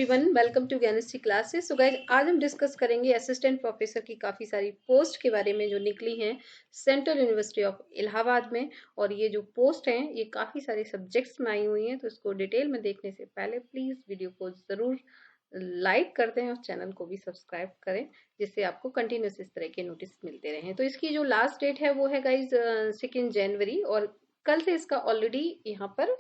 Everyone, welcome to Gyanshree classes. So guys, आज हम discuss करेंगे असिस्टेंट प्रोफेसर की काफ़ी सारी पोस्ट के बारे में जो निकली हैं सेंट्रल यूनिवर्सिटी ऑफ इलाहाबाद में। और ये जो पोस्ट हैं ये काफ़ी सारे सब्जेक्ट्स में आई हुई हैं, तो इसको डिटेल में देखने से पहले प्लीज़ वीडियो को ज़रूर लाइक कर दें और चैनल को भी सब्सक्राइब करें, जिससे आपको कंटिन्यूस इस तरह के नोटिस मिलते रहें। तो इसकी जो लास्ट डेट है वो है गाइज 2 जनवरी, और कल से इसका ऑलरेडी यहाँ पर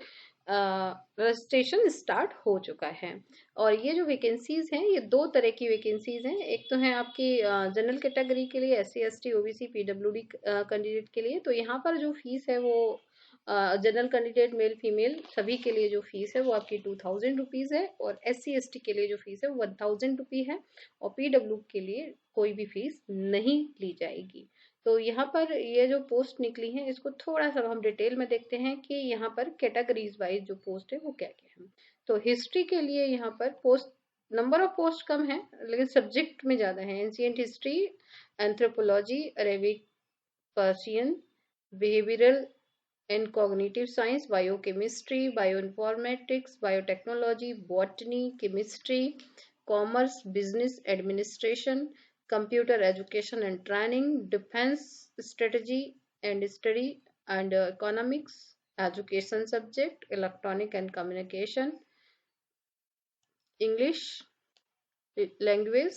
रजिस्ट्रेशन स्टार्ट हो चुका है। और ये जो वैकेंसीज हैं ये दो तरह की वैकेंसीज हैं। एक तो है आपकी जनरल कैटेगरी के लिए, SC ST OBC PWD candidate के लिए। तो यहाँ पर जो फीस है वो जनरल कैंडिडेट मेल फीमेल सभी के लिए जो फीस है वो आपकी 2000 रुपीज़ है, और SC ST के लिए जो फीस है वो 1000 रुपी है, और PW के लिए कोई भी फीस नहीं ली जाएगी। तो यहाँ पर ये जो पोस्ट निकली है इसको थोड़ा सा हम डिटेल में देखते हैं कि यहाँ पर कैटेगरीज वाइज जो पोस्ट है वो क्या क्या है। तो हिस्ट्री के लिए यहाँ पर पोस्ट नंबर ऑफ पोस्ट कम है, लेकिन सब्जेक्ट में ज़्यादा है। Ancient history, anthropology, Arabic, Persian, behavioural and cognitive science, biochemistry, bioinformatics, biotechnology, botany, chemistry, commerce, business administration, computer education and training, defense strategy and study and economics, education subject, electronic and communication, English language,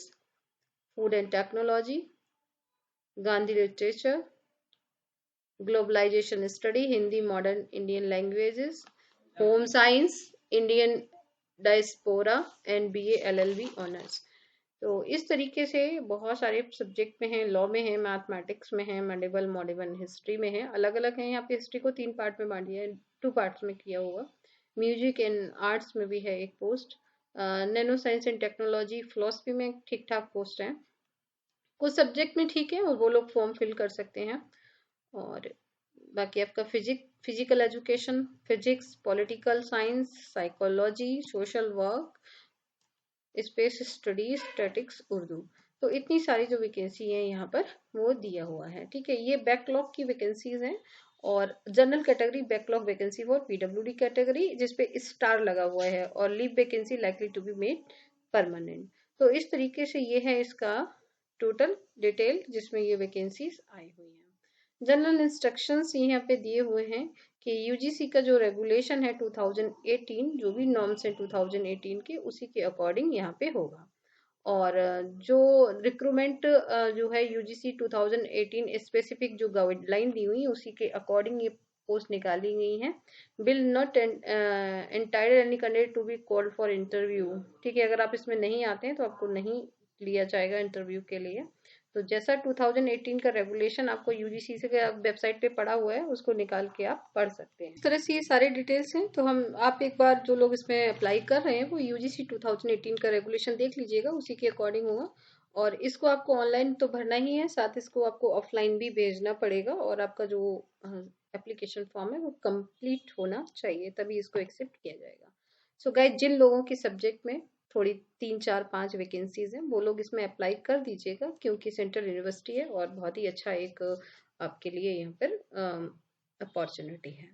food and technology, Gandhi literature, globalization study, Hindi modern Indian languages, home science, Indian diaspora and BA LLB honors। तो इस तरीके से बहुत सारे subject में है, law में है, मैथमेटिक्स में है, मेडिवल मॉडर्न हिस्ट्री में है, अलग अलग है। यहाँ पे हिस्ट्री को 3 पार्ट में बांट दिया है, 2 पार्ट्स में किया हुआ। म्यूजिक एंड आर्ट्स में भी है एक post, nano science and technology, philosophy में ठीक ठाक पोस्ट है। कुछ सब्जेक्ट में ठीक है और वो लोग फॉर्म फिल कर सकते हैं। और बाकी आपका physical education, physics, political science, psychology, social work, space studies, statics, Urdu. तो इतनी सारी जो वैकेंसी है यहाँ पर वो दिया हुआ है। ठीक है, ये बैकलॉग की वैकेंसीज हैं। और general category backlog vacancy for PWD category जिसपे स्टार लगा हुआ है, और leave vacancy likely to be made permanent. तो इस तरीके से ये है इसका टोटल डिटेल जिसमें ये वैकेंसीज आई हुई हैं। जनरल इंस्ट्रक्शंस यहाँ पे दिए हुए हैं कि UGC का जो रेगुलेशन है 2018, जो भी नॉर्म्स है 2018 के, उसी के अकॉर्डिंग यहाँ पे होगा। और जो रिक्रूटमेंट जो है UGC 2018 स्पेसिफिक जो गाइडलाइन दी हुई उसी के अकॉर्डिंग ये पोस्ट निकाली गई है। Will not entitle any candidate to be called for interview. ठीक है, अगर आप इसमें नहीं आते हैं तो आपको नहीं लिया जाएगा इंटरव्यू के लिए। तो जैसा 2018 का रेगुलेशन आपको UGC से वेबसाइट पे पड़ा हुआ है उसको निकाल के आप पढ़ सकते हैं। इस तरह से ये सारे डिटेल्स हैं। तो हम आप एक बार जो लोग इसमें अप्लाई कर रहे हैं वो UGC 2018 का रेगुलेशन देख लीजिएगा, उसी के अकॉर्डिंग होगा। और इसको आपको ऑनलाइन तो भरना ही है, साथ इसको आपको ऑफलाइन भी भेजना पड़ेगा, और आपका जो एप्लीकेशन फॉर्म है वो कंप्लीट होना चाहिए, तभी इसको एक्सेप्ट किया जाएगा। सो गाइस, जिन लोगों के सब्जेक्ट में थोड़ी 3 4 5 वैकेंसीज हैं वो लोग इसमें अप्लाई कर दीजिएगा, क्योंकि सेंट्रल यूनिवर्सिटी है और बहुत ही अच्छा एक आपके लिए यहाँ पर अपॉर्चुनिटी है।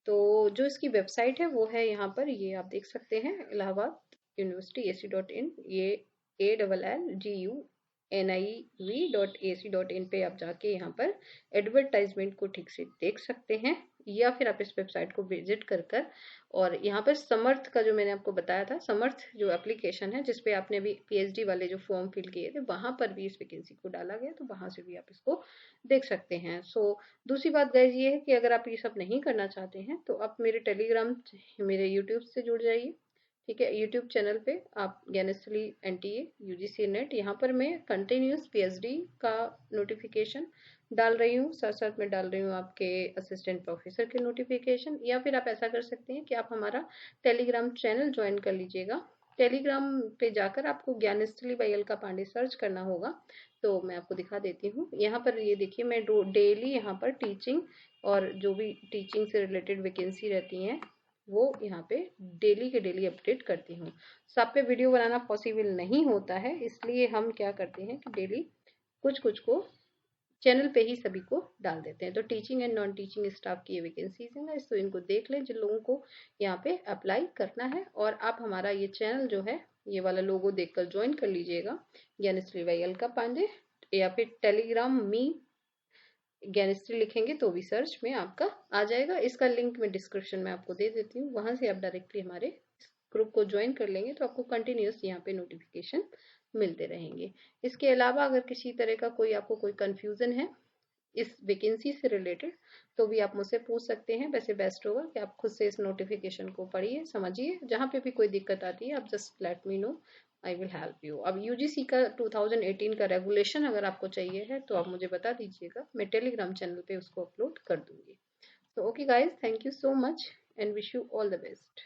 तो जो इसकी वेबसाइट है वो है यहाँ पर, ये आप देख सकते हैं, इलाहाबाद यूनिवर्सिटी AC.in, ये ALLGUNIV.AC.in पे आप जाके यहाँ पर एडवर्टाइजमेंट को ठीक से देख सकते हैं, या फिर आप इस वेबसाइट को विजिट कर कर। और यहाँ पर समर्थ का जो मैंने आपको बताया था, समर्थ जो एप्लीकेशन है जिसपे आपने अभी PhD वाले जो फॉर्म फिल किए थे वहां पर भी इस वैकेंसी को डाला गया, तो वहां से भी आप इसको देख सकते हैं। सो दूसरी बात गाइस ये है कि अगर आप ये सब नहीं करना चाहते हैं तो आप मेरे टेलीग्राम, मेरे यूट्यूब से जुड़ जाइए। ठीक है, यूट्यूब चैनल पे आप ज्ञानस्थली NTA UGC नेट, यहाँ पर मैं कंटिन्यूस PhD का नोटिफिकेशन डाल रही हूँ, साथ साथ में डाल रही हूँ आपके असिस्टेंट प्रोफेसर के नोटिफिकेशन। या फिर आप ऐसा कर सकते हैं कि आप हमारा टेलीग्राम चैनल ज्वाइन कर लीजिएगा। टेलीग्राम पे जाकर आपको ज्ञानस्थली बाई अलका पांडे सर्च करना होगा। तो मैं आपको दिखा देती हूँ, यहाँ पर ये देखिए, मैं डेली यहाँ पर टीचिंग और जो भी टीचिंग से रिलेटेड वैकेंसी रहती हैं वो यहाँ पे डेली के डेली अपडेट करती हूँ। सब पे वीडियो बनाना पॉसिबल नहीं होता है, इसलिए हम क्या करते हैं कि डेली कुछ कुछ को चैनल पे ही सभी को डाल देते हैं। तो teaching and non teaching staff की ये वैकेंसीज हैं, तो इनको देख लें जिन लोगों को यहाँ पे अप्लाई करना है। और आप हमारा ये चैनल जो है ये वाला लोगो देखकर ज्वाइन कर लीजिएगा, ज्ञानश्री वाई अलका पांडे, या फिर टेलीग्राम मी ज्ञानश्री लिखेंगे तो भी सर्च में आपका आ जाएगा। इसका लिंक मैं डिस्क्रिप्शन में आपको दे देती हूँ, वहां से आप डायरेक्टली हमारे ग्रुप को ज्वाइन कर लेंगे तो आपको कंटिन्यूस यहाँ पे नोटिफिकेशन मिलते रहेंगे। इसके अलावा अगर किसी तरह का आपको कोई कंफ्यूजन है इस वैकेंसी से रिलेटेड तो भी आप मुझसे पूछ सकते हैं। वैसे बेस्ट होगा कि आप खुद से इस नोटिफिकेशन को पढ़िए, समझिए, जहाँ पे भी कोई दिक्कत आती है आप just let me know, I will help you. अब यूजीसी का 2018 का रेगुलेशन अगर आपको चाहिए है तो आप मुझे बता दीजिएगा, मैं टेलीग्राम चैनल पे उसको अपलोड कर दूंगी। तो okay guys, thank you so much and wish you all the best.